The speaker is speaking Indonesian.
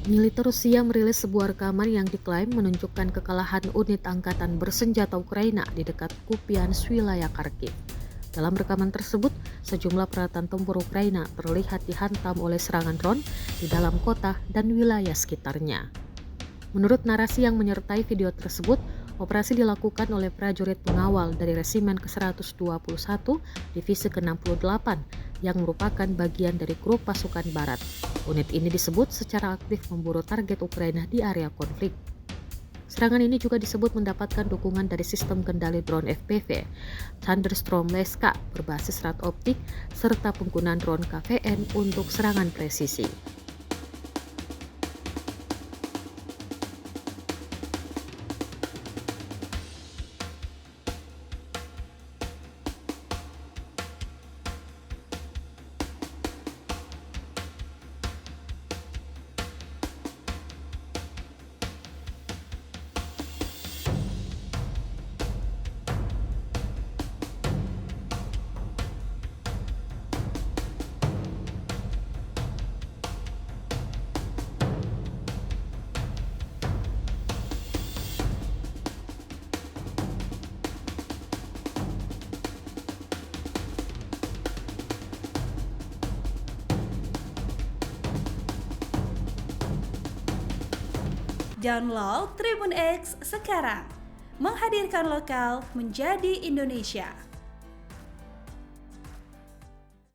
Militer Rusia merilis sebuah rekaman yang diklaim menunjukkan kekalahan unit angkatan bersenjata Ukraina di dekat Kupiansk, wilayah Kharkiv. Dalam rekaman tersebut, sejumlah peralatan tempur Ukraina terlihat dihantam oleh serangan drone di dalam kota dan wilayah sekitarnya. Menurut narasi yang menyertai video tersebut, operasi dilakukan oleh prajurit pengawal dari Resimen ke-121 Divisi ke-68 yang merupakan bagian dari grup pasukan barat. Unit ini disebut secara aktif memburu target Ukraina di area konflik. Serangan ini juga disebut mendapatkan dukungan dari sistem kendali drone FPV, Thunderstorm Leska berbasis rad optik, serta penggunaan drone KVN untuk serangan presisi. Download Tribun X sekarang, menghadirkan lokal menjadi Indonesia.